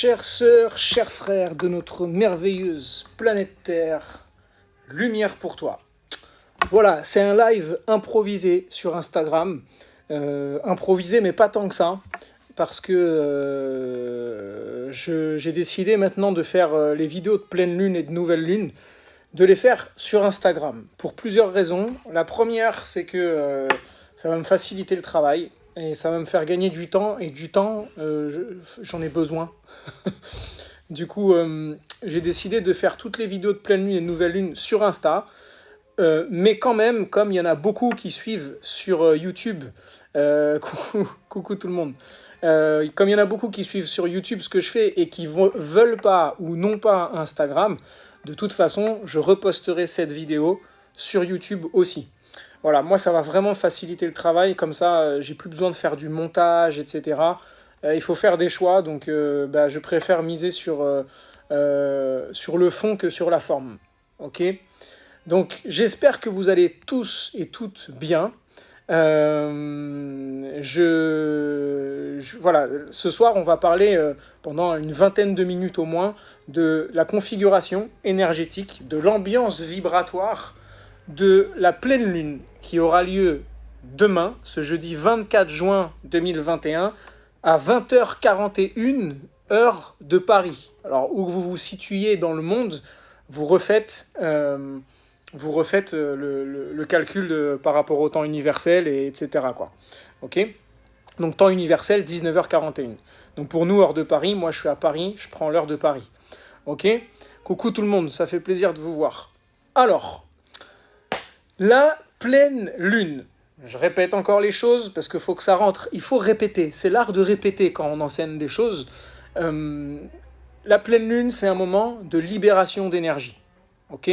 Chères sœurs, chers frères de notre merveilleuse planète Terre, lumière pour toi. Voilà, c'est un live improvisé sur Instagram. Improvisé, mais pas tant que ça. Parce que j'ai décidé maintenant de faire les vidéos de pleine lune et de nouvelle lune, de les faire sur Instagram. Pour plusieurs raisons. La première, c'est que ça va me faciliter le travail. Et ça va me faire gagner du temps. Et du temps, j'en ai besoin. Du coup, j'ai décidé de faire toutes les vidéos de pleine lune et de nouvelle lune sur Insta. Mais quand même, comme il y en a beaucoup qui suivent sur YouTube, coucou tout le monde, comme il y en a beaucoup qui suivent sur YouTube ce que je fais et qui veulent pas ou n'ont pas Instagram, de toute façon, je reposterai cette vidéo sur YouTube aussi. Voilà, moi ça va vraiment faciliter le travail, comme ça j'ai plus besoin de faire du montage, etc. Il faut faire des choix, donc je préfère miser sur le fond que sur la forme. Ok ? Donc j'espère que vous allez tous et toutes bien. Voilà, ce soir on va parler pendant une vingtaine de minutes au moins de la configuration énergétique, de l'ambiance vibratoire de la pleine lune qui aura lieu demain, ce jeudi 24 juin 2021, à 20h41, heure de Paris. Alors, où vous vous situiez dans le monde, vous refaites le calcul par rapport au temps universel, etc. quoi. Ok ? Donc, temps universel, 19h41. Donc, pour nous, heure de Paris, moi, je suis à Paris, je prends l'heure de Paris. Ok ? Coucou tout le monde, ça fait plaisir de vous voir. Alors, la pleine lune. Je répète encore les choses parce qu'il faut que ça rentre. Il faut répéter. C'est l'art de répéter quand on enseigne des choses. La pleine lune, c'est un moment de libération d'énergie. Ok ?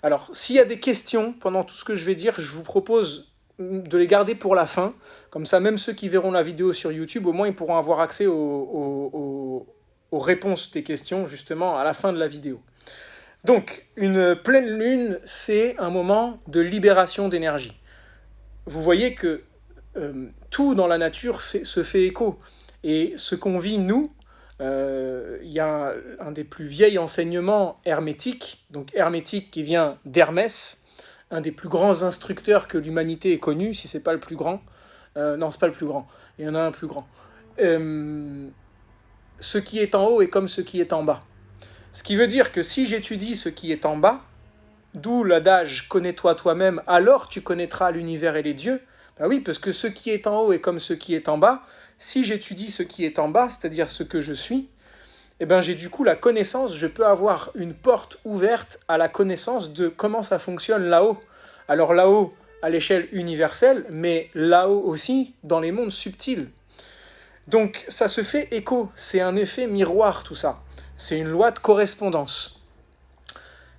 Alors, s'il y a des questions pendant tout ce que je vais dire, je vous propose de les garder pour la fin. Comme ça, même ceux qui verront la vidéo sur YouTube, au moins, ils pourront avoir accès aux réponses des questions, justement, à la fin de la vidéo. Donc, une pleine lune, c'est un moment de libération d'énergie. Vous voyez que tout dans la nature se fait écho. Et ce qu'on vit, nous, il y a un des plus vieils enseignements hermétiques, donc hermétique qui vient d'Hermès, un des plus grands instructeurs que l'humanité ait connu, si c'est pas le plus grand. Non, c'est pas le plus grand. Il y en a un plus grand. Ce qui est en haut est comme ce qui est en bas. Ce qui veut dire que si j'étudie ce qui est en bas, d'où l'adage « connais-toi toi-même, alors tu connaîtras l'univers et les dieux », ben oui, parce que ce qui est en haut est comme ce qui est en bas. Si j'étudie ce qui est en bas, c'est-à-dire ce que je suis, eh ben j'ai du coup la connaissance, je peux avoir une porte ouverte à la connaissance de comment ça fonctionne là-haut. Alors là-haut, à l'échelle universelle, mais là-haut aussi, dans les mondes subtils. Donc ça se fait écho, c'est un effet miroir tout ça. C'est une loi de correspondance.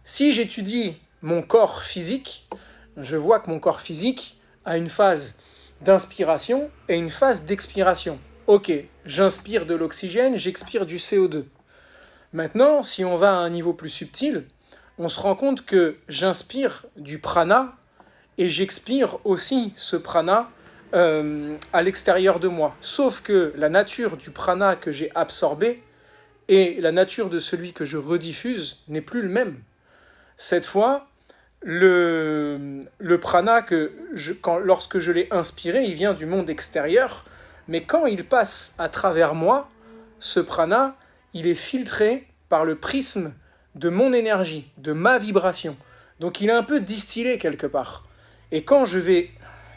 Si j'étudie mon corps physique, je vois que mon corps physique a une phase d'inspiration et une phase d'expiration. Ok, j'inspire de l'oxygène, j'expire du CO2. Maintenant, si on va à un niveau plus subtil, on se rend compte que j'inspire du prana et j'expire aussi ce prana à l'extérieur de moi. Sauf que la nature du prana que j'ai absorbé et la nature de celui que je rediffuse n'est plus le même. Cette fois, le prana, lorsque je l'ai inspiré, il vient du monde extérieur, mais quand il passe à travers moi, ce prana, il est filtré par le prisme de mon énergie, de ma vibration. Donc il est un peu distillé quelque part. Et quand je vais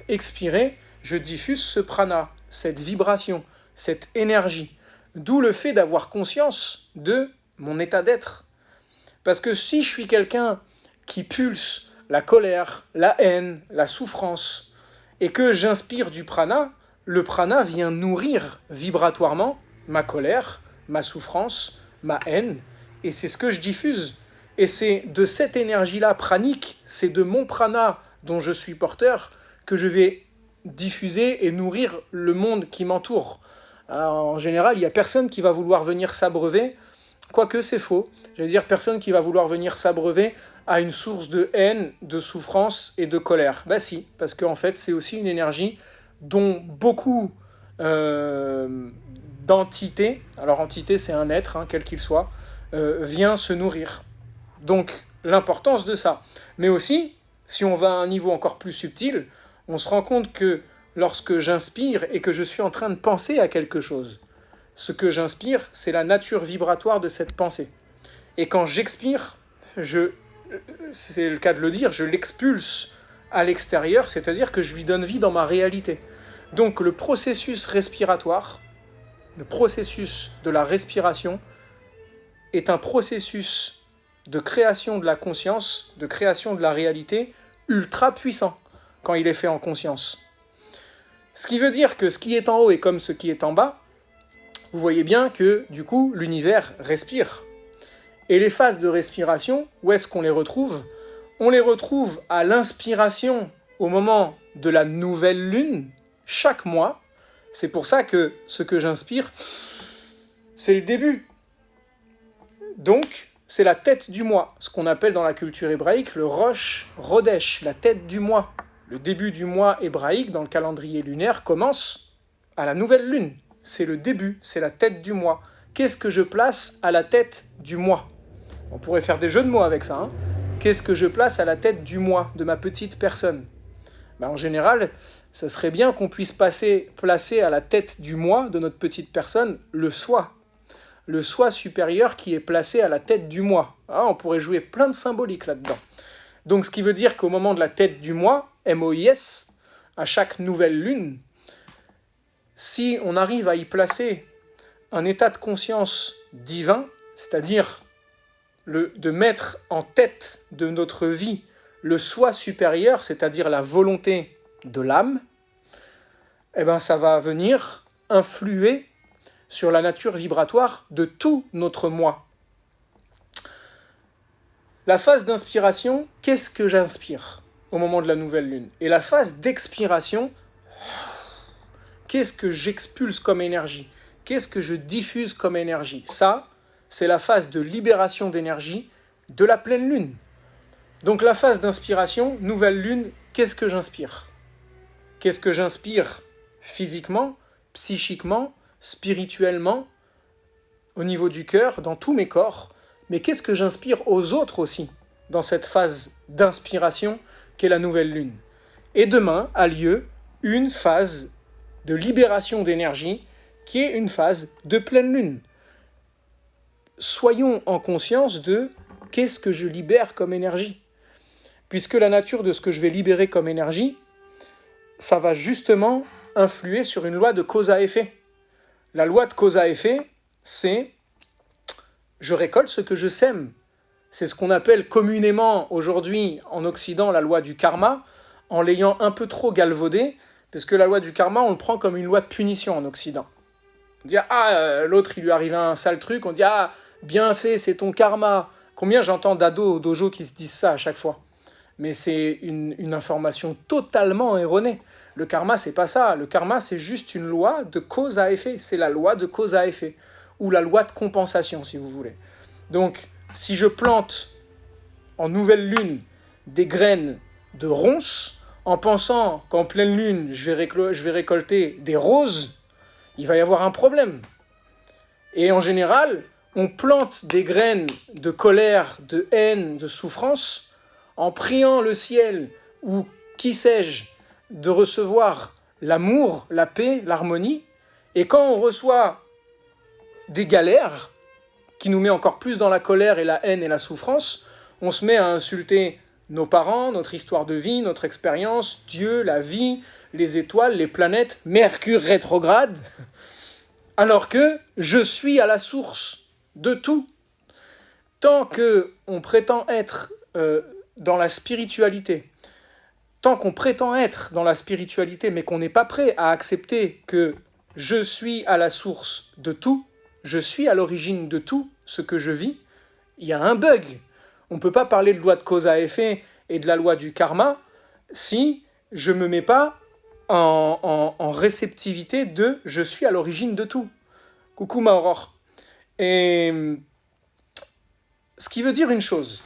expirer, je diffuse ce prana, cette vibration, cette énergie. D'où le fait d'avoir conscience de mon état d'être. Parce que si je suis quelqu'un qui pulse la colère, la haine, la souffrance, et que j'inspire du prana, le prana vient nourrir vibratoirement ma colère, ma souffrance, ma haine, et c'est ce que je diffuse. Et c'est de cette énergie-là pranique, c'est de mon prana dont je suis porteur, que je vais diffuser et nourrir le monde qui m'entoure. Alors, en général, il n'y a personne qui va vouloir venir s'abreuver, quoique c'est faux. Je veux dire, personne qui va vouloir venir s'abreuver à une source de haine, de souffrance et de colère. Bah si, parce qu'en fait, c'est aussi une énergie dont beaucoup d'entité, alors entité c'est un être, hein, quel qu'il soit, vient se nourrir. Donc l'importance de ça. Mais aussi, si on va à un niveau encore plus subtil, on se rend compte que lorsque j'inspire et que je suis en train de penser à quelque chose, ce que j'inspire, c'est la nature vibratoire de cette pensée. Et quand j'expire, c'est le cas de le dire, je l'expulse à l'extérieur, c'est-à-dire que je lui donne vie dans ma réalité. Donc le processus respiratoire, le processus de la respiration, est un processus de création de la conscience, de création de la réalité, ultra puissant, quand il est fait en conscience. Ce qui veut dire que ce qui est en haut est comme ce qui est en bas, vous voyez bien que, du coup, l'univers respire. Et les phases de respiration, où est-ce qu'on les retrouve ? On les retrouve à l'inspiration au moment de la nouvelle lune, chaque mois. C'est pour ça que ce que j'inspire, c'est le début. Donc, c'est la tête du mois, ce qu'on appelle dans la culture hébraïque le Rosh Chodesh, la tête du mois. Le début du mois hébraïque, dans le calendrier lunaire, commence à la nouvelle lune. C'est le début, c'est la tête du mois. Qu'est-ce que je place à la tête du mois ? On pourrait faire des jeux de mots avec ça. Hein. Qu'est-ce que je place à la tête du moi, de ma petite personne ? En général, ça serait bien qu'on puisse placer à la tête du moi, de notre petite personne, le soi. Le soi supérieur qui est placé à la tête du moi. On pourrait jouer plein de symboliques là-dedans. Donc ce qui veut dire qu'au moment de la tête du moi, MOIS, à chaque nouvelle lune, si on arrive à y placer un état de conscience divin, c'est-à-dire de mettre en tête de notre vie le soi supérieur, c'est-à-dire la volonté de l'âme, ça va venir influer sur la nature vibratoire de tout notre moi. La phase d'inspiration, qu'est-ce que j'inspire au moment de la nouvelle lune ? Et la phase d'expiration, qu'est-ce que j'expulse comme énergie ? Qu'est-ce que je diffuse comme énergie ? Ça, c'est la phase de libération d'énergie de la pleine lune. Donc la phase d'inspiration, nouvelle lune, qu'est-ce que j'inspire ? Qu'est-ce que j'inspire physiquement, psychiquement, spirituellement, au niveau du cœur, dans tous mes corps ? Mais qu'est-ce que j'inspire aux autres aussi, dans cette phase d'inspiration qu'est la nouvelle lune ? Et demain a lieu une phase de libération d'énergie qui est une phase de pleine lune. Soyons en conscience de qu'est-ce que je libère comme énergie. Puisque la nature de ce que je vais libérer comme énergie, ça va justement influer sur une loi de cause à effet. La loi de cause à effet, c'est je récolte ce que je sème. C'est ce qu'on appelle communément aujourd'hui en Occident la loi du karma, en l'ayant un peu trop galvaudée, parce que la loi du karma, on le prend comme une loi de punition en Occident. On dit l'autre il lui arrive un sale truc, on dit bien fait, c'est ton karma. Combien j'entends d'ados au dojo qui se disent ça à chaque fois ? Mais c'est une information totalement erronée. Le karma, c'est pas ça. Le karma, c'est juste une loi de cause à effet. C'est la loi de cause à effet. Ou la loi de compensation, si vous voulez. Donc, si je plante en nouvelle lune des graines de ronces, en pensant qu'en pleine lune, je vais récolter des roses, il va y avoir un problème. Et en général, on plante des graines de colère, de haine, de souffrance, en priant le ciel, ou qui sais-je, de recevoir l'amour, la paix, l'harmonie. Et quand on reçoit des galères, qui nous met encore plus dans la colère et la haine et la souffrance, on se met à insulter nos parents, notre histoire de vie, notre expérience, Dieu, la vie, les étoiles, les planètes, Mercure rétrograde, alors que je suis à la source de tout. Tant qu'on prétend être dans la spiritualité, mais qu'on n'est pas prêt à accepter que je suis à la source de tout, je suis à l'origine de tout ce que je vis, il y a un bug. On ne peut pas parler de loi de cause à effet et de la loi du karma si je ne me mets pas en réceptivité de « je suis à l'origine de tout ». Coucou ma Aurore. Et ce qui veut dire une chose,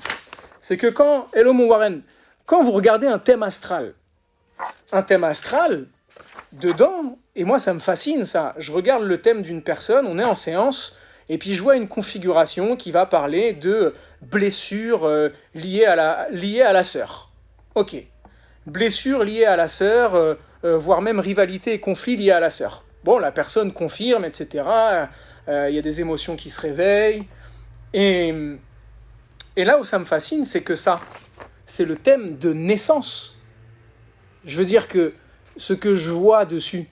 c'est que hello mon Warren, quand vous regardez un thème astral, dedans, et moi ça me fascine ça, je regarde le thème d'une personne, on est en séance, et puis je vois une configuration qui va parler de blessures liées à la sœur. Ok. Blessures liées à la sœur, voire même rivalité et conflit liés à la sœur. Bon, la personne confirme, etc. Il y a des émotions qui se réveillent. Et là où ça me fascine, c'est que ça, c'est le thème de naissance. Je veux dire que ce que je vois dessus,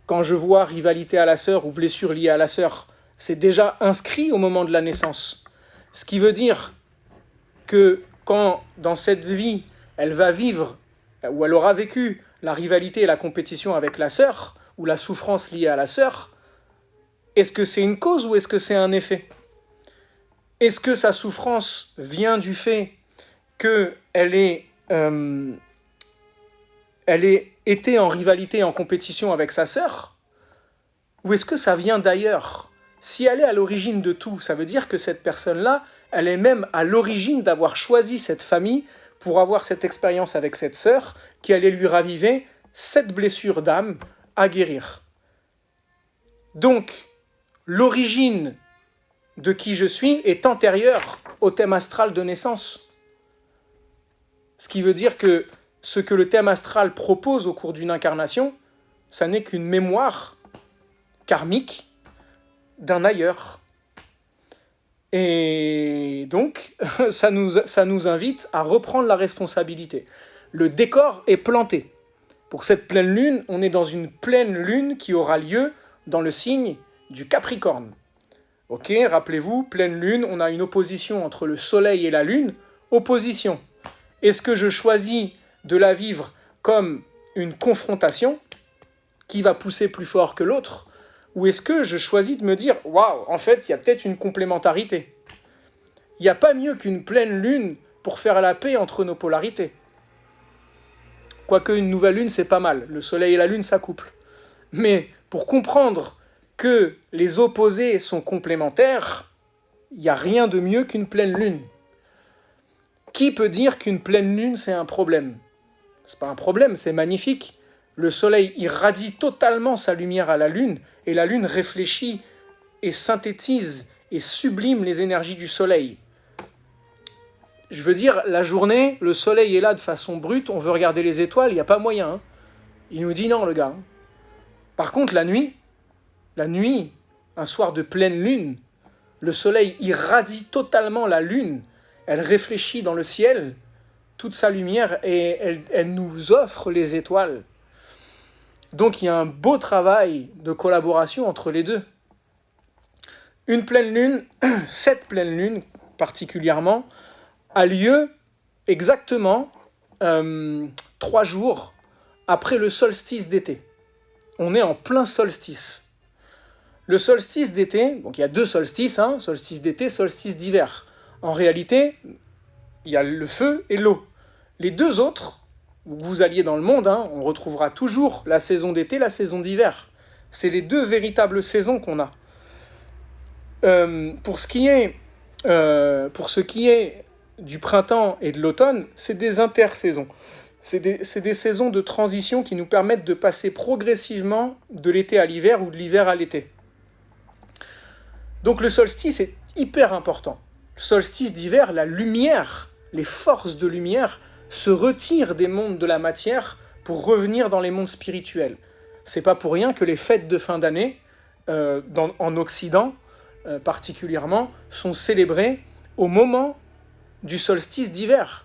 quand je vois rivalité à la sœur ou blessure liée à la sœur, c'est déjà inscrit au moment de la naissance. Ce qui veut dire que quand, dans cette vie, elle va vivre, ou elle aura vécu la rivalité et la compétition avec la sœur, ou la souffrance liée à la sœur, est-ce que c'est une cause ou est-ce que c'est un effet ? Est-ce que sa souffrance vient du fait qu'elle ait été en rivalité et en compétition avec sa sœur ? Ou est-ce que ça vient d'ailleurs ? Si elle est à l'origine de tout, ça veut dire que cette personne-là, elle est même à l'origine d'avoir choisi cette famille pour avoir cette expérience avec cette sœur qui allait lui raviver cette blessure d'âme à guérir. Donc, l'origine de qui je suis est antérieure au thème astral de naissance. Ce qui veut dire que ce que le thème astral propose au cours d'une incarnation, ça n'est qu'une mémoire karmique d'un ailleurs. Et donc, ça nous invite à reprendre la responsabilité. Le décor est planté. Pour cette pleine lune, on est dans une pleine lune qui aura lieu dans le signe du Capricorne. Ok, rappelez-vous, pleine lune, on a une opposition entre le soleil et la lune. Opposition. Est-ce que je choisis de la vivre comme une confrontation qui va pousser plus fort que l'autre ? Ou est-ce que je choisis de me dire « Waouh, en fait, il y a peut-être une complémentarité ». Il n'y a pas mieux qu'une pleine lune pour faire la paix entre nos polarités. Quoique une nouvelle lune, c'est pas mal. Le soleil et la lune, ça couple. Mais pour comprendre que les opposés sont complémentaires, il n'y a rien de mieux qu'une pleine lune. Qui peut dire qu'une pleine lune, c'est un problème ? C'est pas un problème, c'est magnifique. Le soleil irradie totalement sa lumière à la lune, et la lune réfléchit et synthétise et sublime les énergies du soleil. Je veux dire, la journée, le soleil est là de façon brute, on veut regarder les étoiles, il n'y a pas moyen. Hein. Il nous dit non, le gars. Par contre, la nuit, un soir de pleine lune, le soleil irradie totalement la lune, elle réfléchit dans le ciel, toute sa lumière, et elle nous offre les étoiles. Donc il y a un beau travail de collaboration entre les deux. Une pleine lune, cette pleine lune particulièrement, a lieu exactement 3 jours après le solstice d'été. On est en plein solstice. Le solstice d'été, donc il y a 2 solstices, hein, solstice d'été, solstice d'hiver. En réalité, il y a le feu et l'eau. Les 2 autres, où vous alliez dans le monde, hein, on retrouvera toujours la saison d'été, la saison d'hiver. C'est les 2 véritables saisons qu'on a. Pour ce qui est du printemps et de l'automne, c'est des intersaisons. C'est des saisons de transition qui nous permettent de passer progressivement de l'été à l'hiver ou de l'hiver à l'été. Donc le solstice est hyper important. Le solstice d'hiver, la lumière, les forces de lumière se retirent des mondes de la matière pour revenir dans les mondes spirituels. C'est pas pour rien que les fêtes de fin d'année, en Occident particulièrement, sont célébrées au moment du solstice d'hiver,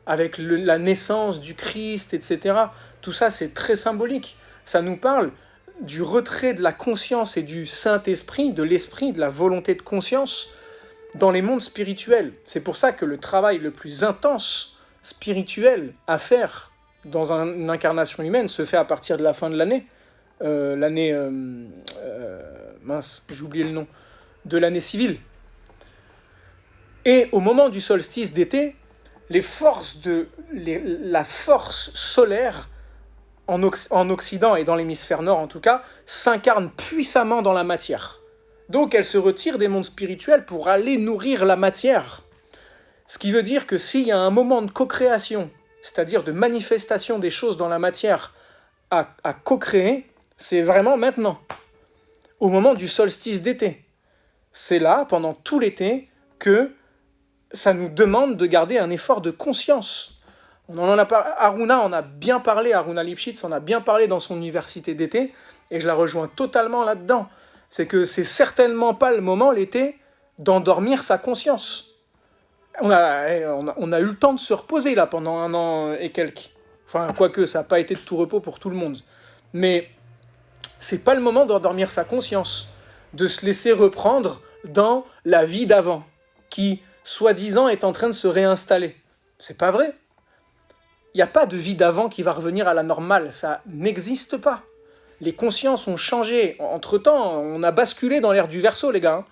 avec la naissance du Christ, etc. Tout ça, c'est très symbolique. Ça nous parle du retrait de la conscience et du Saint-Esprit, de l'esprit, de la volonté de conscience dans les mondes spirituels. C'est pour ça que le travail le plus intense spirituel à faire dans une incarnation humaine se fait à partir de la fin de l'année. J'ai oublié le nom. De l'année civile. Et au moment du solstice d'été, la force solaire en Occident et dans l'hémisphère nord en tout cas, s'incarne puissamment dans la matière. Donc elle se retire des mondes spirituels pour aller nourrir la matière. Ce qui veut dire que s'il y a un moment de co-création, c'est-à-dire de manifestation des choses dans la matière, à co-créer, c'est vraiment maintenant, au moment du solstice d'été. C'est là, pendant tout l'été, que ça nous demande de garder un effort de conscience. Aruna en a bien parlé, Aruna Lipschitz en a bien parlé dans son université d'été, et je la rejoins totalement là-dedans. C'est que c'est certainement pas le moment, l'été, d'endormir sa conscience. On a eu le temps de se reposer là pendant 1 an et quelques. Enfin, quoique, ça n'a pas été de tout repos pour tout le monde. Mais c'est pas le moment d'endormir sa conscience, de se laisser reprendre dans la vie d'avant, qui, soi-disant, est en train de se réinstaller. C'est pas vrai. Il n'y a pas de vie d'avant qui va revenir à la normale, ça n'existe pas. Les consciences ont changé. Entre-temps, on a basculé dans l'ère du Verseau, les gars, hein,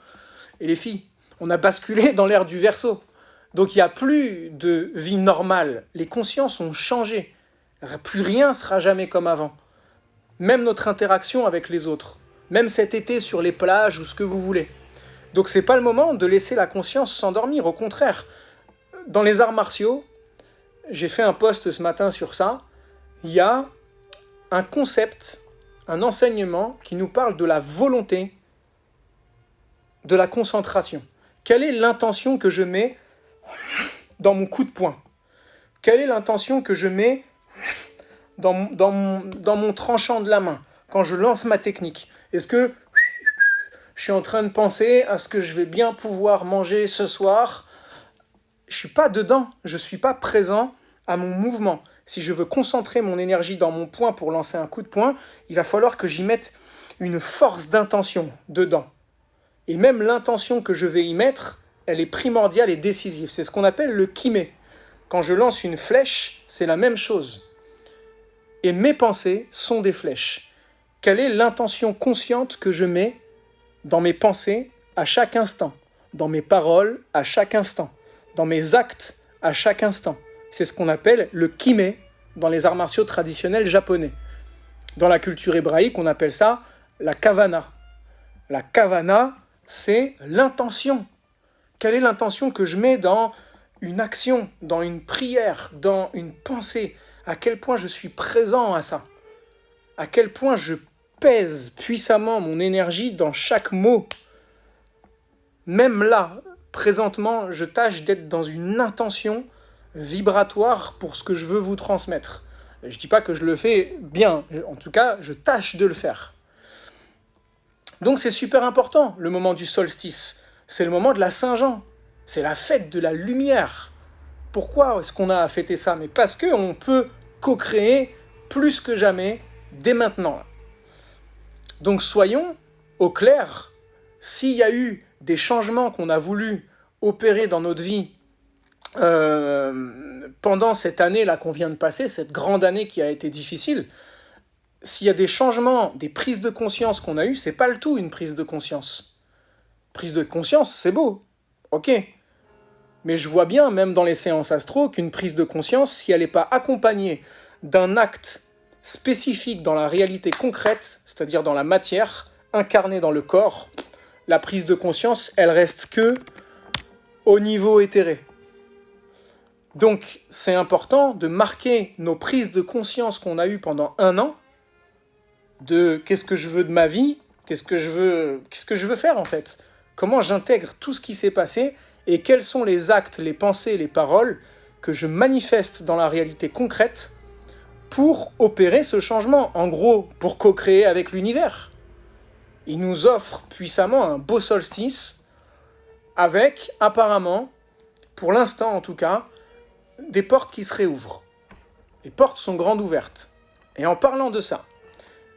et les filles. On a basculé dans l'ère du Verseau. Donc il n'y a plus de vie normale. Les consciences ont changé. Plus rien ne sera jamais comme avant. Même notre interaction avec les autres. Même cet été sur les plages ou ce que vous voulez. Donc c'est pas le moment de laisser la conscience s'endormir. Au contraire, dans les arts martiaux, j'ai fait un post ce matin sur ça, il y a un concept, un enseignement qui nous parle de la volonté, de la concentration. Quelle est l'intention que je mets dans mon coup de poing? Quelle est l'intention que je mets dans mon tranchant de la main quand je lance ma technique? Est-ce que je suis en train de penser à ce que je vais bien pouvoir manger ce soir? Je ne suis pas dedans, je ne suis pas présent à mon mouvement. Si je veux concentrer mon énergie dans mon poing pour lancer un coup de poing, il va falloir que j'y mette une force d'intention dedans. Et même l'intention que je vais y mettre, elle est primordiale et décisive. C'est ce qu'on appelle le kimé. Quand je lance une flèche, c'est la même chose. Et mes pensées sont des flèches. Quelle est l'intention consciente que je mets dans mes pensées à chaque instant, dans mes paroles à chaque instant, dans mes actes à chaque instant? C'est ce qu'on appelle le kimé dans les arts martiaux traditionnels japonais. Dans la culture hébraïque, on appelle ça la kavana. La kavana, c'est l'intention. Quelle est l'intention que je mets dans une action, dans une prière, dans une pensée? À quel point je suis présent à ça? À quel point je pèse puissamment mon énergie dans chaque mot? Même là, présentement, je tâche d'être dans une intention vibratoire pour ce que je veux vous transmettre. Je ne dis pas que je le fais bien, en tout cas, je tâche de le faire. Donc c'est super important, le moment du solstice. C'est le moment de la Saint-Jean. C'est la fête de la lumière. Pourquoi est-ce qu'on a à fêter ça? Mais parce qu'on peut co-créer plus que jamais dès maintenant. Donc soyons au clair, s'il y a eu des changements qu'on a voulu opérer dans notre vie pendant cette année-là qu'on vient de passer, cette grande année qui a été difficile, s'il y a des changements, des prises de conscience qu'on a eues, c'est pas le tout une prise de conscience. Prise de conscience, c'est beau, ok. Mais je vois bien, même dans les séances astro, qu'une prise de conscience, si elle n'est pas accompagnée d'un acte spécifique dans la réalité concrète, c'est-à-dire dans la matière, incarnée dans le corps, la prise de conscience, elle reste que au niveau éthéré. Donc, c'est important de marquer nos prises de conscience qu'on a eues pendant 1 an, de qu'est-ce que je veux de ma vie, qu'est-ce que je veux faire en fait, comment j'intègre tout ce qui s'est passé et quels sont les actes, les pensées, les paroles que je manifeste dans la réalité concrète pour opérer ce changement, en gros, pour co-créer avec l'univers. Il nous offre puissamment un beau solstice avec, apparemment, pour l'instant en tout cas, des portes qui se réouvrent. Les portes sont grandes ouvertes. Et en parlant de ça,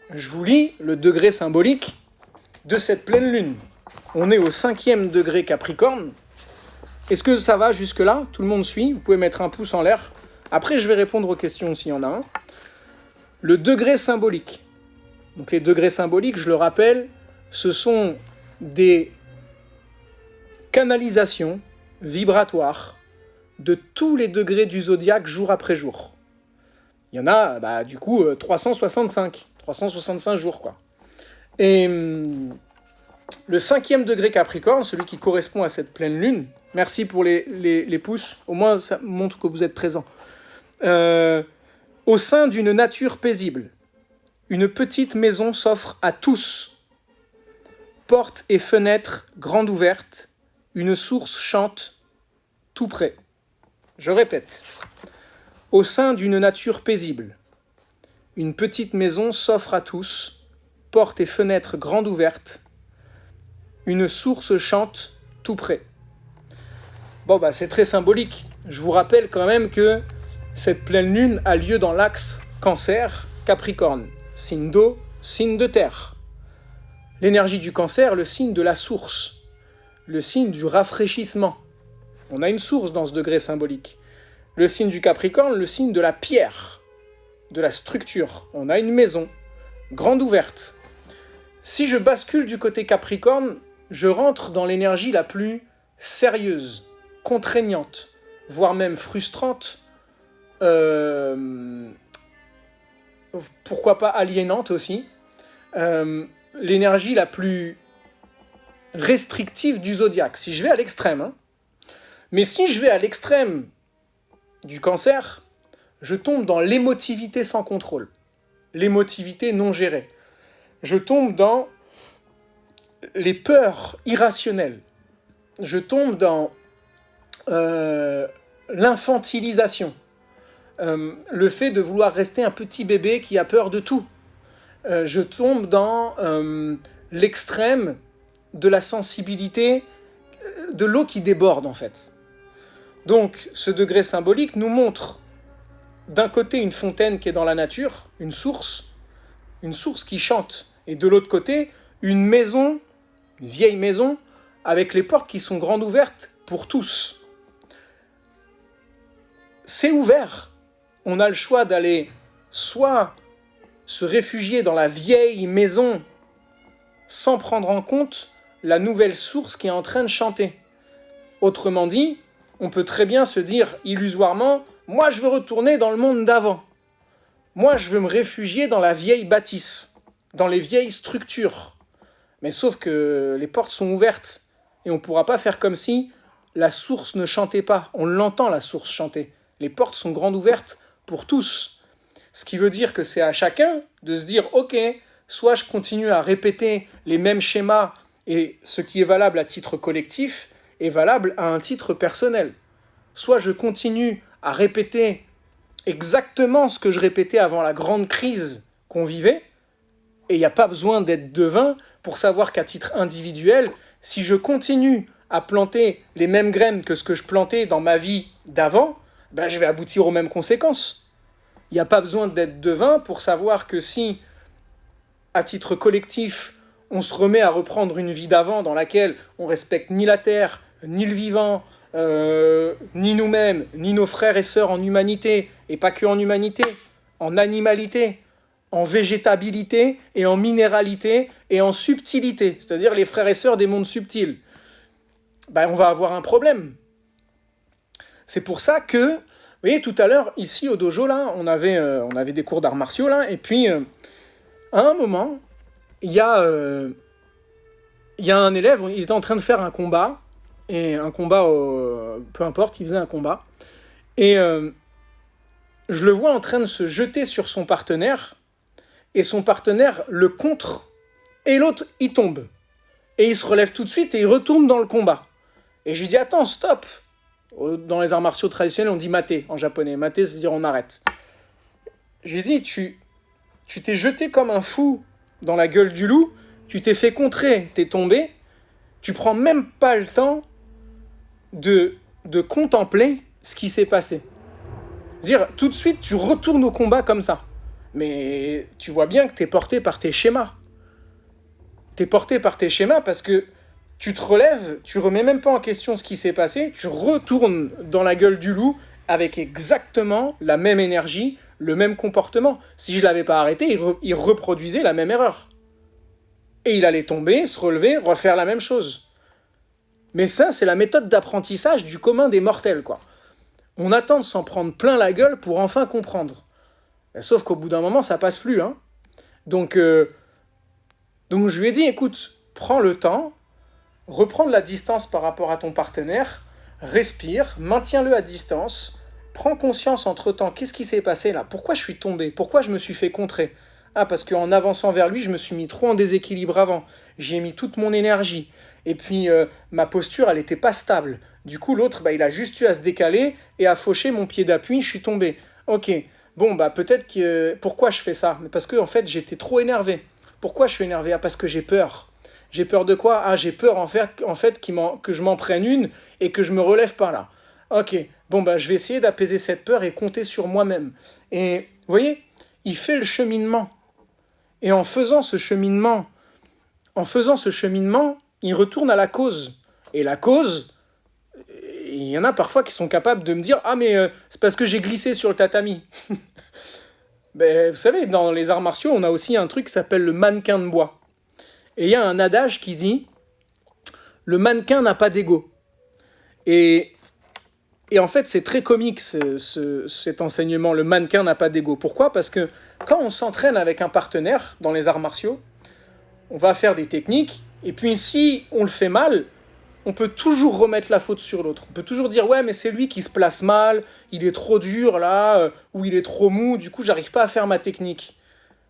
je vous lis le degré symbolique de cette pleine lune. On est au 5e degré Capricorne. Est-ce que ça va jusque-là? Tout le monde suit? Vous pouvez mettre un pouce en l'air. Après, je vais répondre aux questions s'il y en a un. Le degré symbolique. Donc les degrés symboliques, je le rappelle, ce sont des canalisations vibratoires de tous les degrés du zodiaque jour après jour. Il y en a, du coup, 365 jours, quoi. Et le 5e degré Capricorne, celui qui correspond à cette pleine lune, merci pour les pouces, au moins ça montre que vous êtes présents, au sein d'une nature paisible. une petite maison s'offre à tous. Portes et fenêtres grandes ouvertes, une source chante tout près. Je répète, au sein d'une nature paisible, une petite maison s'offre à tous, portes et fenêtres grandes ouvertes, une source chante tout près. Bon, c'est très symbolique. Je vous rappelle quand même que cette pleine lune a lieu dans l'axe Cancer, Capricorne, signe d'eau, signe de terre. L'énergie du Cancer, le signe de la source, le signe du rafraîchissement. On a une source dans ce degré symbolique. Le signe du Capricorne, le signe de la pierre, de la structure. On a une maison, grande ouverte. Si je bascule du côté Capricorne, je rentre dans l'énergie la plus sérieuse, contraignante, voire même frustrante, pourquoi pas aliénante aussi, l'énergie la plus restrictive du zodiaque, si je vais à l'extrême. Hein. Mais si je vais à l'extrême du Cancer, je tombe dans l'émotivité sans contrôle, l'émotivité non gérée. Je tombe dans les peurs irrationnelles. Je tombe dans l'infantilisation. Le fait de vouloir rester un petit bébé qui a peur de tout. Je tombe dans l'extrême de la sensibilité, de l'eau qui déborde en fait. Donc ce degré symbolique nous montre d'un côté une fontaine qui est dans la nature, une source qui chante, et de l'autre côté une maison, une vieille maison, avec les portes qui sont grandes ouvertes pour tous. C'est ouvert. On a le choix d'aller soit se réfugier dans la vieille maison sans prendre en compte la nouvelle source qui est en train de chanter. Autrement dit, on peut très bien se dire illusoirement « Moi, je veux retourner dans le monde d'avant. Moi, je veux me réfugier dans la vieille bâtisse, dans les vieilles structures. » Mais sauf que les portes sont ouvertes et on ne pourra pas faire comme si la source ne chantait pas. On l'entend, la source chanter. Les portes sont grandes ouvertes pour tous. Ce qui veut dire que c'est à chacun de se dire « Ok, soit je continue à répéter les mêmes schémas et ce qui est valable à titre collectif est valable à un titre personnel. Soit je continue à répéter exactement ce que je répétais avant la grande crise qu'on vivait, et il n'y a pas besoin d'être devin pour savoir qu'à titre individuel, si je continue à planter les mêmes graines que ce que je plantais dans ma vie d'avant, je vais aboutir aux mêmes conséquences. Il n'y a pas besoin d'être devin pour savoir que si, à titre collectif, on se remet à reprendre une vie d'avant dans laquelle on respecte ni la terre, ni le vivant, ni nous-mêmes, ni nos frères et sœurs en humanité, et pas que en humanité, en animalité, en végétabilité, et en minéralité, et en subtilité, c'est-à-dire les frères et sœurs des mondes subtils, on va avoir un problème. C'est pour ça que, vous voyez, tout à l'heure, ici au dojo, là, on avait des cours d'arts martiaux, là, et puis, à un moment, il y a un élève, il était en train de faire un combat, et un combat, peu importe, il faisait un combat, et je le vois en train de se jeter sur son partenaire, et son partenaire le contre, et l'autre, il tombe. Et il se relève tout de suite, et il retourne dans le combat. Et je lui dis, attends, stop. Dans les arts martiaux traditionnels, on dit maté, en japonais. Maté, c'est-à-dire on arrête. Je lui dis, tu t'es jeté comme un fou dans la gueule du loup, tu t'es fait contrer, t'es tombé, tu prends même pas le temps de contempler ce qui s'est passé. C'est-à-dire, tout de suite, tu retournes au combat comme ça. Mais tu vois bien que t'es porté par tes schémas. T'es porté par tes schémas parce que tu te relèves, tu remets même pas en question ce qui s'est passé, tu retournes dans la gueule du loup avec exactement la même énergie, le même comportement. Si je l'avais pas arrêté, il reproduisait la même erreur. Et il allait tomber, se relever, refaire la même chose. Mais ça, c'est la méthode d'apprentissage du commun des mortels, quoi. On attend de s'en prendre plein la gueule pour enfin comprendre. Sauf qu'au bout d'un moment, ça passe plus, hein. Donc je lui ai dit, écoute, prends le temps, reprends de la distance par rapport à ton partenaire, respire, maintiens-le à distance, prends conscience entre-temps, qu'est-ce qui s'est passé là ? Pourquoi je suis tombé ? Pourquoi je me suis fait contrer ? Ah, parce qu'en avançant vers lui, je me suis mis trop en déséquilibre avant. J'y ai mis toute mon énergie. Et puis, ma posture, elle n'était pas stable. Du coup, l'autre, il a juste eu à se décaler et à faucher mon pied d'appui, je suis tombé. Ok, bon, peut-être que... Pourquoi je fais ça? Mais parce que, en fait, j'étais trop énervé. Pourquoi je suis énervé? Ah, parce que j'ai peur. J'ai peur de quoi? Ah, j'ai peur, en fait que je m'en prenne une et que je me relève par là. Ok, bon, je vais essayer d'apaiser cette peur et compter sur moi-même. Et, vous voyez, il fait le cheminement. Et en faisant ce cheminement, il retourne à la cause. Et la cause, il y en a parfois qui sont capables de me dire « Ah, mais c'est parce que j'ai glissé sur le tatami. » Vous savez, dans les arts martiaux, on a aussi un truc qui s'appelle le mannequin de bois. Et il y a un adage qui dit « Le mannequin n'a pas d'ego. » Et en fait, c'est très comique cet enseignement, le mannequin n'a pas d'ego. Pourquoi? Parce que quand on s'entraîne avec un partenaire dans les arts martiaux, on va faire des techniques, et puis si on le fait mal, on peut toujours remettre la faute sur l'autre. On peut toujours dire « Ouais, mais c'est lui qui se place mal, il est trop dur là, ou il est trop mou, du coup, j'arrive pas à faire ma technique. »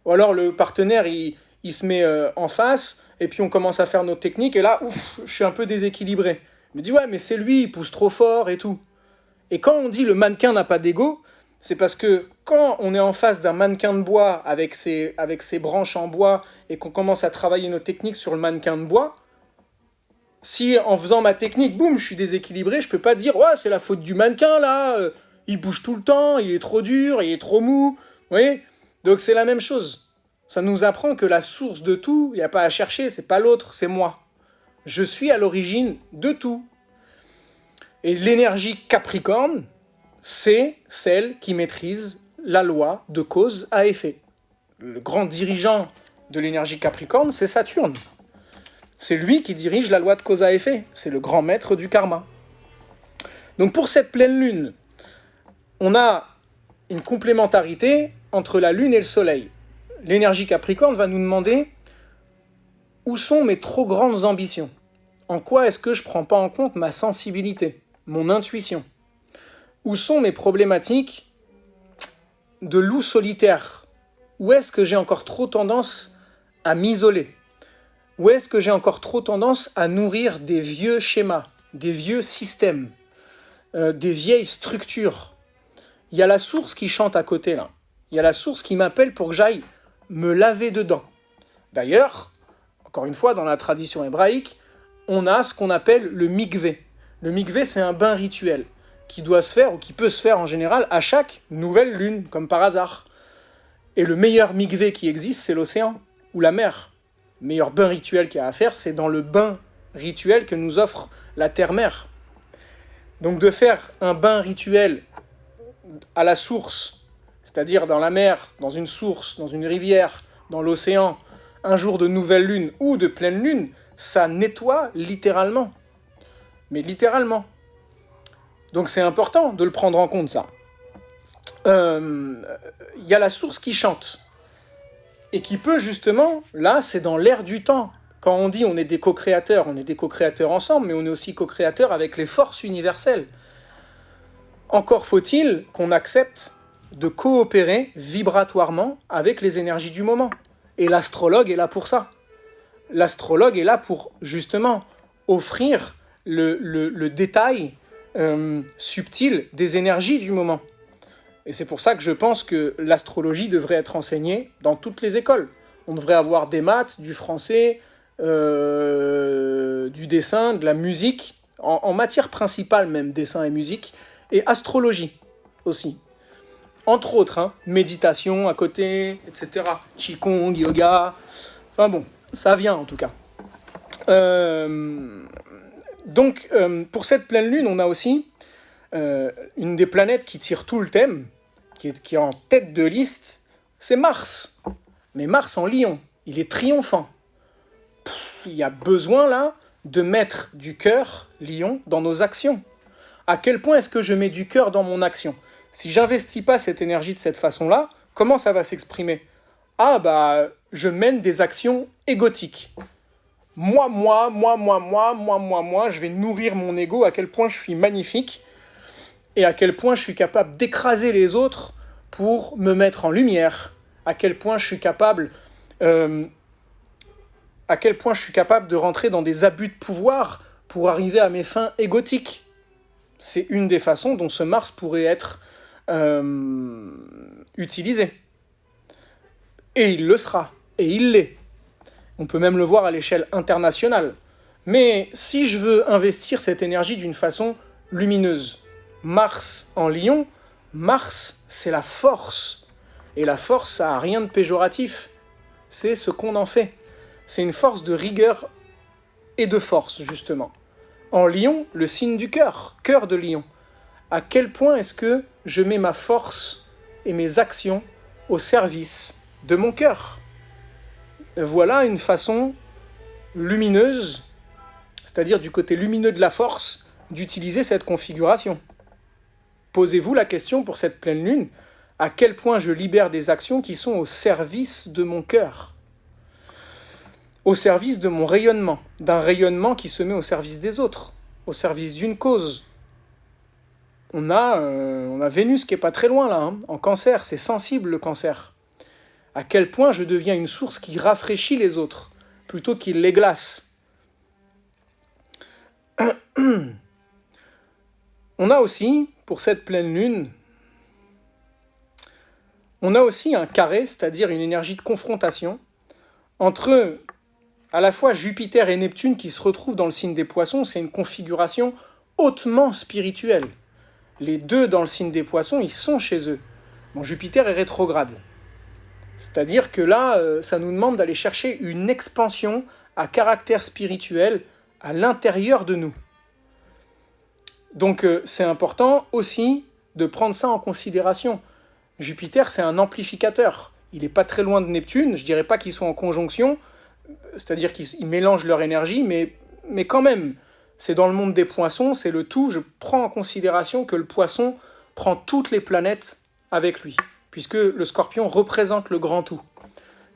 Ou alors le partenaire, il se met en face, et puis on commence à faire nos techniques, et là, ouf, je suis un peu déséquilibré. Il me dit « Ouais, mais c'est lui, il pousse trop fort et tout. » Et quand on dit le mannequin n'a pas d'ego, c'est parce que quand on est en face d'un mannequin de bois avec ses branches en bois et qu'on commence à travailler nos techniques sur le mannequin de bois, si en faisant ma technique, boum, je suis déséquilibré, je peux pas dire « Ouais, c'est la faute du mannequin là, il bouge tout le temps, il est trop dur, il est trop mou. » Vous voyez? Donc c'est la même chose. Ça nous apprend que la source de tout, il n'y a pas à chercher, c'est pas l'autre, c'est moi. Je suis à l'origine de tout. Et l'énergie Capricorne, c'est celle qui maîtrise la loi de cause à effet. Le grand dirigeant de l'énergie Capricorne, c'est Saturne. C'est lui qui dirige la loi de cause à effet. C'est le grand maître du karma. Donc pour cette pleine lune, on a une complémentarité entre la lune et le soleil. L'énergie Capricorne va nous demander où sont mes trop grandes ambitions? En quoi est-ce que je ne prends pas en compte ma sensibilité, mon intuition? Où sont mes problématiques de loup solitaire? Où est-ce que j'ai encore trop tendance à m'isoler? Où est-ce que j'ai encore trop tendance à nourrir des vieux schémas, des vieux systèmes, des vieilles structures? Il y a la source qui chante à côté, là. Il y a la source qui m'appelle pour que j'aille me laver dedans. D'ailleurs, encore une fois, dans la tradition hébraïque, on a ce qu'on appelle le mikvé. Le mikvé, c'est un bain rituel qui doit se faire, ou qui peut se faire en général, à chaque nouvelle lune, comme par hasard. Et le meilleur mikvé qui existe, c'est l'océan, ou la mer. Le meilleur bain rituel qu'il y a à faire, c'est dans le bain rituel que nous offre la terre-mère. Donc de faire un bain rituel à la source, c'est-à-dire dans la mer, dans une source, dans une rivière, dans l'océan, un jour de nouvelle lune ou de pleine lune, ça nettoie littéralement. Mais littéralement. Donc c'est important de le prendre en compte, ça. Y a la source qui chante. Et qui peut justement, là, c'est dans l'air du temps. Quand on dit on est des co-créateurs ensemble, mais on est aussi co-créateurs avec les forces universelles. Encore faut-il qu'on accepte de coopérer vibratoirement avec les énergies du moment. Et l'astrologue est là pour ça. L'astrologue est là pour, justement, offrir le détail subtil des énergies du moment. Et c'est pour ça que je pense que l'astrologie devrait être enseignée dans toutes les écoles. On devrait avoir des maths, du français, du dessin, de la musique, en matière principale même, dessin et musique, et astrologie aussi. Entre autres, méditation à côté, etc. Qigong, yoga, enfin bon, ça vient en tout cas. Donc, pour cette pleine lune, on a aussi une des planètes qui tire tout le thème, qui est en tête de liste, c'est Mars. Mais Mars en Lion, il est triomphant. Il y a besoin là de mettre du cœur, Lion, dans nos actions. À quel point est-ce que je mets du cœur dans mon action? Si j'investis pas cette énergie de cette façon-là, comment ça va s'exprimer? Ah je mène des actions égotiques. Moi, je vais nourrir mon ego, à quel point je suis magnifique, et à quel point je suis capable d'écraser les autres pour me mettre en lumière, à quel point je suis capable de rentrer dans des abus de pouvoir pour arriver à mes fins égotiques. C'est une des façons dont ce Mars pourrait être utilisé. Et il le sera, et il l'est. On peut même le voir à l'échelle internationale. Mais si je veux investir cette énergie d'une façon lumineuse, Mars en Lion, Mars, c'est la force. Et la force, ça n'a rien de péjoratif. C'est ce qu'on en fait. C'est une force de rigueur et de force, justement. En Lion, le signe du cœur, cœur de Lion. À quel point est-ce que je mets ma force et mes actions au service de mon cœur? Voilà une façon lumineuse, c'est-à-dire du côté lumineux de la force, d'utiliser cette configuration. Posez-vous la question pour cette pleine lune, à quel point je libère des actions qui sont au service de mon cœur, au service de mon rayonnement, d'un rayonnement qui se met au service des autres, au service d'une cause. On a Vénus qui est pas très loin là, en Cancer, c'est sensible le Cancer. À quel point je deviens une source qui rafraîchit les autres, plutôt qu'il les glace. On a aussi, pour cette pleine lune, on a aussi un carré, c'est-à-dire une énergie de confrontation, entre à la fois Jupiter et Neptune qui se retrouvent dans le signe des Poissons. C'est une configuration hautement spirituelle. Les deux dans le signe des Poissons, ils sont chez eux. Bon, Jupiter est rétrograde. C'est-à-dire que là, ça nous demande d'aller chercher une expansion à caractère spirituel à l'intérieur de nous. Donc c'est important aussi de prendre ça en considération. Jupiter, c'est un amplificateur. Il n'est pas très loin de Neptune. Je ne dirais pas qu'ils sont en conjonction, c'est-à-dire qu'ils mélangent leur énergie, mais quand même, c'est dans le monde des poissons, c'est le tout. Je prends en considération que le poisson prend toutes les planètes avec lui, puisque le scorpion représente le grand tout.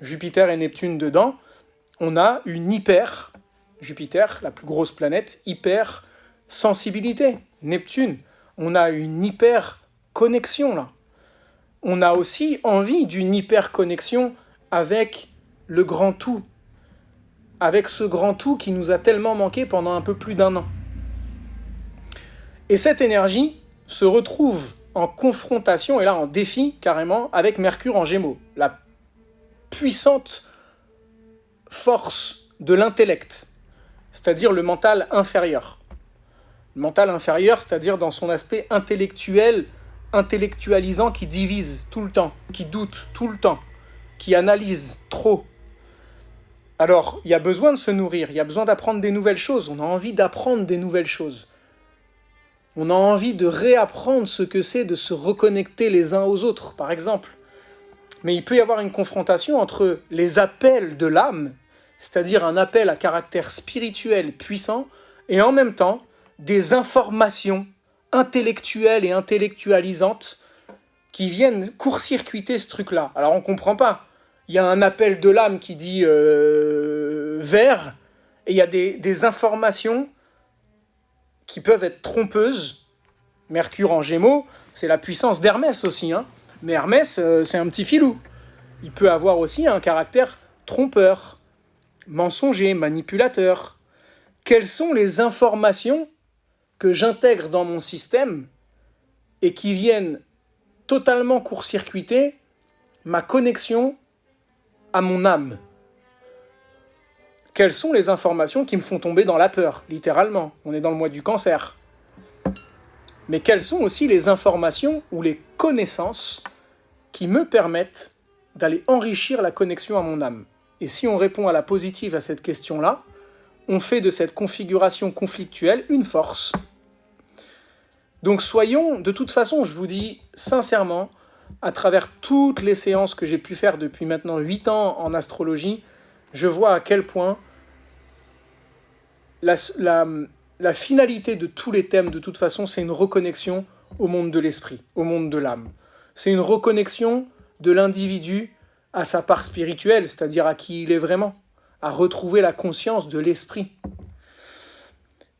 Jupiter et Neptune dedans, on a une hyper, Jupiter, la plus grosse planète, hyper sensibilité. Neptune, on a une hyper connexion là. On a aussi envie d'une hyper connexion avec le grand tout, avec ce grand tout qui nous a tellement manqué pendant un peu plus d'1 an. Et cette énergie se retrouve en confrontation, et là en défi carrément, avec Mercure en Gémeaux, la puissante force de l'intellect, c'est-à-dire le mental inférieur. Le mental inférieur, c'est-à-dire dans son aspect intellectuel, intellectualisant, qui divise tout le temps, qui doute tout le temps, qui analyse trop. Alors, il y a besoin de se nourrir, il y a besoin d'apprendre des nouvelles choses, on a envie d'apprendre des nouvelles choses. On a envie de réapprendre ce que c'est de se reconnecter les uns aux autres, par exemple. Mais il peut y avoir une confrontation entre les appels de l'âme, c'est-à-dire un appel à caractère spirituel puissant, et en même temps, des informations intellectuelles et intellectualisantes qui viennent court-circuiter ce truc-là. Alors on ne comprend pas. Il y a un appel de l'âme qui dit vert, et il y a des informations qui peuvent être trompeuses. Mercure en Gémeaux, c'est la puissance d'Hermès aussi, hein. Mais Hermès, c'est un petit filou. Il peut avoir aussi un caractère trompeur, mensonger, manipulateur. Quelles sont les informations que j'intègre dans mon système et qui viennent totalement court-circuiter ma connexion à mon âme? Quelles sont les informations qui me font tomber dans la peur, littéralement? On est dans le mois du Cancer. Mais quelles sont aussi les informations ou les connaissances qui me permettent d'aller enrichir la connexion à mon âme? Et si on répond à la positive à cette question-là, on fait de cette configuration conflictuelle une force. Donc soyons, de toute façon, je vous dis sincèrement, à travers toutes les séances que j'ai pu faire depuis maintenant 8 ans en astrologie, je vois à quel point la finalité de tous les thèmes, de toute façon, c'est une reconnexion au monde de l'esprit, au monde de l'âme. C'est une reconnexion de l'individu à sa part spirituelle, c'est-à-dire à qui il est vraiment, à retrouver la conscience de l'esprit.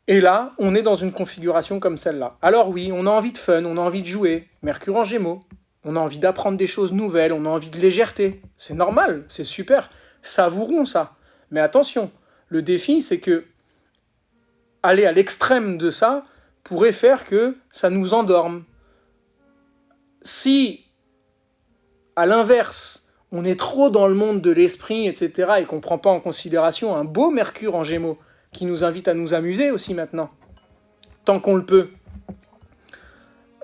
Et là, on est dans une configuration comme celle-là. Alors oui, on a envie de fun, on a envie de jouer. Mercure en Gémeaux. On a envie d'apprendre des choses nouvelles, on a envie de légèreté. C'est normal, c'est super. Savourons ça. Mais attention, le défi, c'est que aller à l'extrême de ça pourrait faire que ça nous endorme. Si, à l'inverse, on est trop dans le monde de l'esprit, etc., et qu'on ne prend pas en considération un beau Mercure en Gémeaux, qui nous invite à nous amuser aussi maintenant, tant qu'on le peut,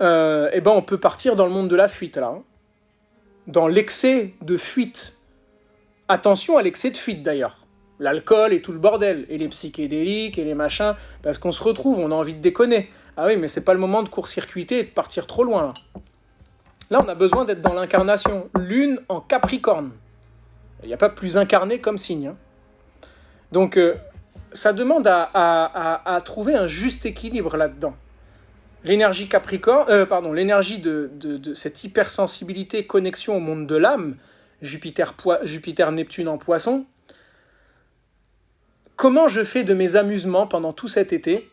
eh ben on peut partir dans le monde de la fuite, là. Hein. Dans l'excès de fuite. Attention à l'excès de fuite, d'ailleurs. L'alcool et tout le bordel, et les psychédéliques, et les machins, parce qu'on se retrouve, on a envie de déconner. Ah oui, mais c'est pas le moment de court-circuiter et de partir trop loin, là. Là, on a besoin d'être dans l'incarnation. Lune en Capricorne. Il n'y a pas plus incarné comme signe. Hein. Donc, ça demande à trouver un juste équilibre là-dedans. L'énergie Capricorne, l'énergie de cette hypersensibilité, connexion au monde de l'âme, Jupiter, Neptune en Poisson. Comment je fais de mes amusements pendant tout cet été?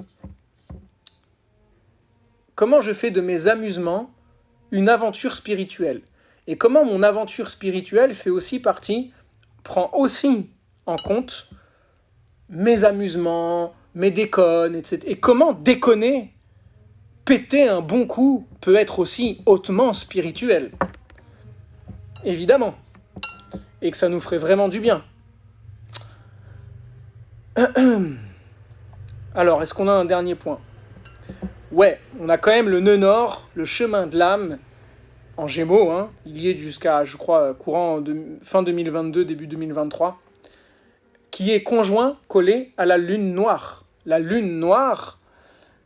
Comment je fais de mes amusements une aventure spirituelle? Et comment mon aventure spirituelle prend aussi en compte mes amusements, mes déconnes, etc. Et comment déconner, péter un bon coup, peut être aussi hautement spirituel. Évidemment. Et que ça nous ferait vraiment du bien. Alors, est-ce qu'on a un dernier point? Ouais, on a quand même le nœud nord, le chemin de l'âme, en Gémeaux, hein. Il y est jusqu'à, je crois, fin 2022, début 2023, qui est collé à la lune noire. La lune noire,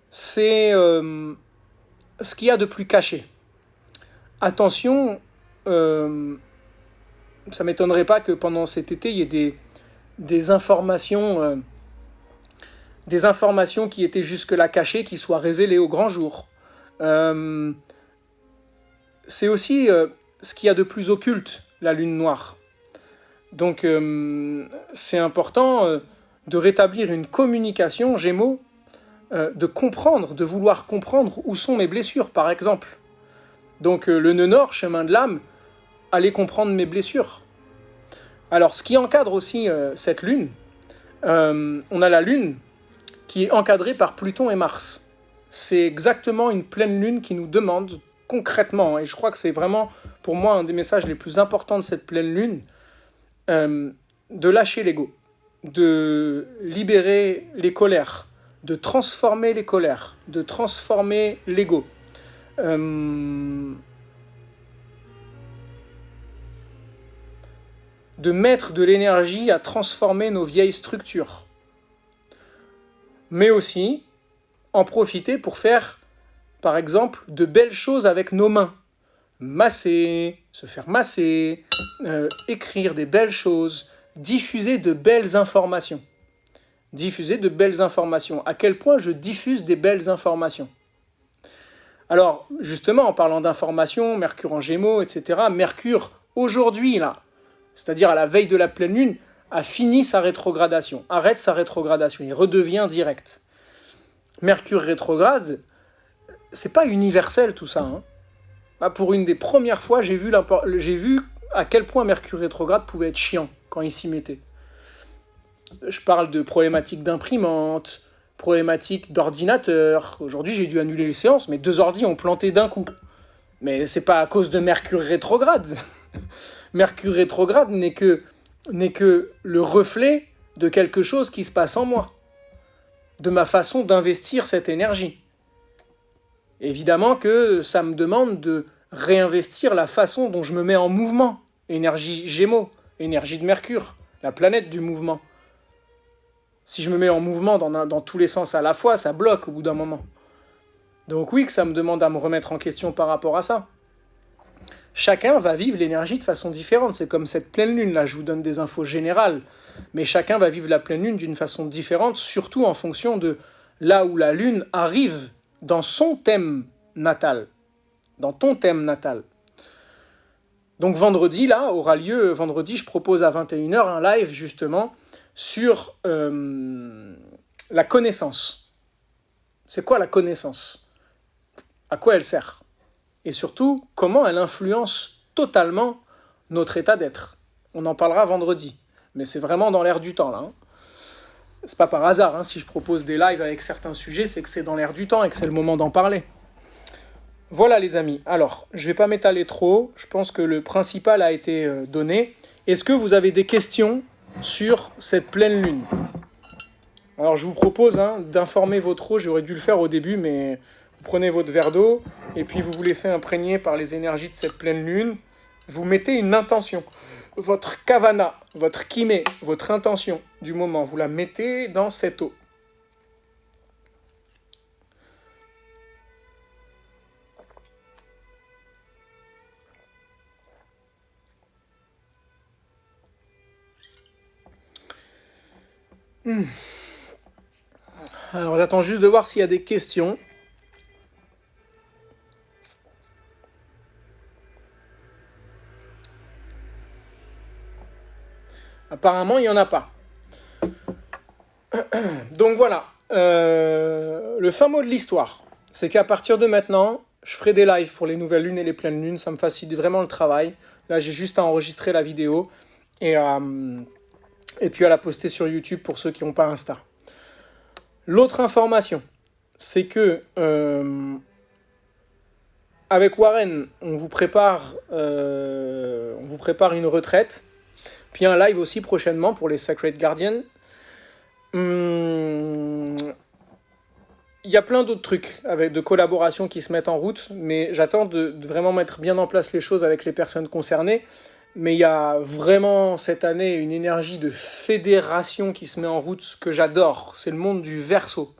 c'est ce qu'il y a de plus caché. Attention, ça ne m'étonnerait pas que pendant cet été, il y ait des informations qui étaient jusque-là cachées, qui soient révélées au grand jour. C'est aussi ce qu'il y a de plus occulte, la lune noire. Donc, c'est important de rétablir une communication, Gémeaux, de vouloir comprendre où sont mes blessures, par exemple. Donc, le nœud nord, chemin de l'âme, aller comprendre mes blessures. Alors, ce qui encadre aussi cette lune, on a la lune qui est encadrée par Pluton et Mars. C'est exactement une pleine lune qui nous demande concrètement, et je crois que c'est vraiment pour moi un des messages les plus importants de cette pleine lune, de lâcher l'ego, de libérer les colères, de transformer les colères, de transformer l'ego. De mettre de l'énergie à transformer nos vieilles structures. Mais aussi en profiter pour faire, par exemple, de belles choses avec nos mains. Masser, se faire masser, écrire des belles choses, diffuser de belles informations. Diffuser de belles informations. À quel point je diffuse des belles informations? Alors, justement, en parlant d'informations, Mercure en Gémeaux, etc., Mercure, aujourd'hui, là, c'est-à-dire à la veille de la pleine lune, a fini sa rétrogradation, arrête sa rétrogradation, il redevient direct. Mercure rétrograde, c'est pas universel tout ça. Hein. Pour une des premières fois, j'ai vu à quel point Mercure rétrograde pouvait être chiant quand il s'y mettait. Je parle de problématiques d'imprimante, problématiques d'ordinateur. Aujourd'hui, j'ai dû annuler les séances, mais 2 ordi ont planté d'un coup. Mais c'est pas à cause de Mercure rétrograde. Mercure rétrograde n'est que le reflet de quelque chose qui se passe en moi, de ma façon d'investir cette énergie. Évidemment que ça me demande de réinvestir la façon dont je me mets en mouvement. Énergie Gémeaux, énergie de Mercure, la planète du mouvement. Si je me mets en mouvement dans tous les sens à la fois, ça bloque au bout d'un moment. Donc oui, que ça me demande à me remettre en question par rapport à ça. Chacun va vivre l'énergie de façon différente. C'est comme cette pleine lune, là, je vous donne des infos générales. Mais chacun va vivre la pleine lune d'une façon différente, surtout en fonction de là où la lune arrive dans son thème natal. Dans ton thème natal. Donc vendredi, là, aura lieu, vendredi, je propose à 21h un live, justement, sur la connaissance. C'est quoi la connaissance? À quoi elle sert? et surtout comment elle influence totalement notre état d'être. On en parlera vendredi, mais c'est vraiment dans l'air du temps là. Hein. C'est pas par hasard, hein, si je propose des lives avec certains sujets, c'est que c'est dans l'air du temps et que c'est le moment d'en parler. Voilà les amis, alors je vais pas m'étaler trop, je pense que le principal a été donné. Est-ce que vous avez des questions sur cette pleine lune ? Alors je vous propose d'informer votre eau, j'aurais dû le faire au début, mais vous prenez votre verre d'eau, et puis vous vous laissez imprégner par les énergies de cette pleine lune, vous mettez une intention. Votre kavana, votre kimé, votre intention du moment, vous la mettez dans cette eau. Alors j'attends juste de voir s'il y a des questions. Apparemment, il n'y en a pas. Donc voilà, le fin mot de l'histoire, c'est qu'à partir de maintenant, je ferai des lives pour les nouvelles lunes et les pleines lunes, ça me facilite vraiment le travail. Là, j'ai juste à enregistrer la vidéo et puis à la poster sur YouTube pour ceux qui n'ont pas Insta. L'autre information, c'est que avec Warren, on vous prépare une retraite, puis un live aussi prochainement pour les Sacred Guardians. Il y a plein d'autres trucs avec de collaborations qui se mettent en route, mais j'attends de vraiment mettre bien en place les choses avec les personnes concernées. Mais il y a vraiment cette année une énergie de fédération qui se met en route que j'adore. C'est le monde du Verseau.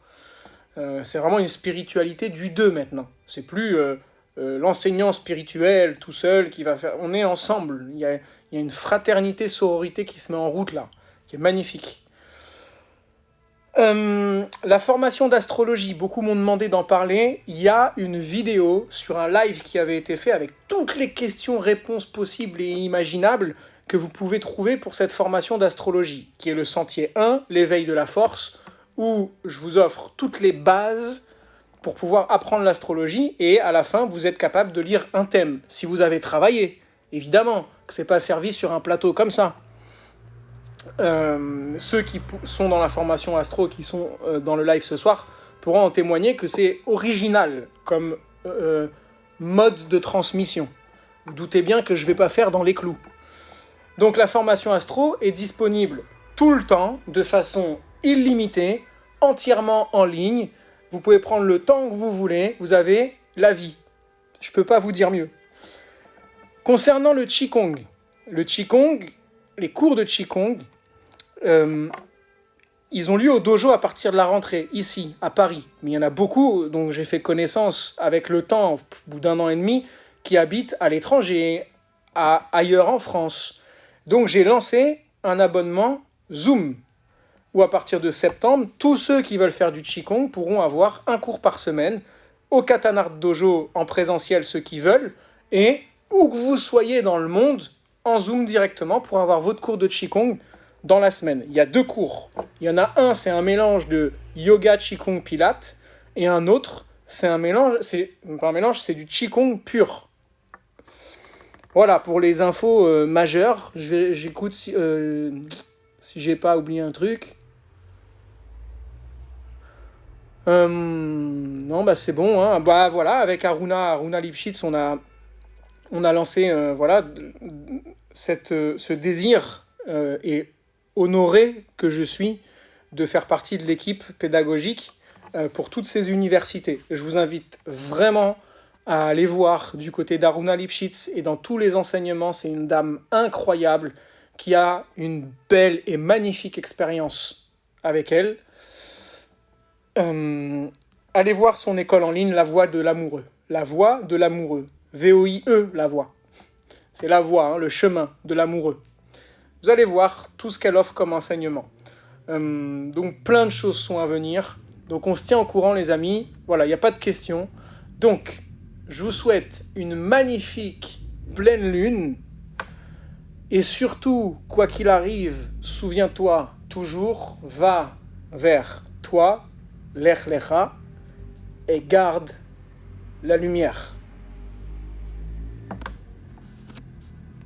C'est vraiment une spiritualité du 2 maintenant. C'est plus l'enseignant spirituel tout seul qui va faire... On est ensemble. Il y a une fraternité, sororité qui se met en route là, qui est magnifique. La formation d'astrologie, beaucoup m'ont demandé d'en parler. Il y a une vidéo sur un live qui avait été fait avec toutes les questions-réponses possibles et imaginables que vous pouvez trouver pour cette formation d'astrologie, qui est le sentier 1, l'éveil de la force, où je vous offre toutes les bases pour pouvoir apprendre l'astrologie, et à la fin, vous êtes capable de lire un thème, si vous avez travaillé, évidemment, que c'est pas servi sur un plateau comme ça. Ceux qui sont dans la formation astro, qui sont dans le live ce soir, pourront en témoigner que c'est original comme mode de transmission. Vous doutez bien que je ne vais pas faire dans les clous. Donc la formation astro est disponible tout le temps, de façon illimitée, entièrement en ligne. Vous pouvez prendre le temps que vous voulez, vous avez la vie. Je ne peux pas vous dire mieux. Concernant le Qigong, les cours de Qigong, ils ont lieu au dojo à partir de la rentrée, ici, à Paris. Mais il y en a beaucoup, donc j'ai fait connaissance avec le temps, au bout d'1 an et demi, qui habitent à l'étranger, ailleurs en France. Donc j'ai lancé un abonnement Zoom, où à partir de septembre, tous ceux qui veulent faire du Qigong pourront avoir un cours par semaine, au Katana Dojo en présentiel, ceux qui veulent, et où que vous soyez dans le monde, en Zoom directement, pour avoir votre cours de Qigong dans la semaine. Il y a 2 cours. Il y en a un, c'est un mélange de yoga, Qigong, pilates, et un autre, c'est un mélange, c'est du Qigong pur. Voilà, pour les infos majeures, j'écoute si j'ai pas oublié un truc. Non, bah c'est bon. Hein. Bah voilà, avec Aruna Lipschitz, on a lancé ce désir et honoré que je suis de faire partie de l'équipe pédagogique pour toutes ces universités. Je vous invite vraiment à aller voir du côté d'Aruna Lipschitz et dans tous les enseignements. C'est une dame incroyable qui a une belle et magnifique expérience avec elle. Allez voir son école en ligne, La Voie de l'amoureux. La Voie de l'amoureux. V-O-I-E, la voie. C'est la voie, le chemin de l'amoureux. Vous allez voir tout ce qu'elle offre comme enseignement. Donc plein de choses sont à venir. Donc on se tient au courant les amis. Voilà, il n'y a pas de questions. Donc je vous souhaite une magnifique pleine lune. Et surtout, quoi qu'il arrive, souviens-toi toujours, va vers toi, Lech Lecha, et garde la lumière.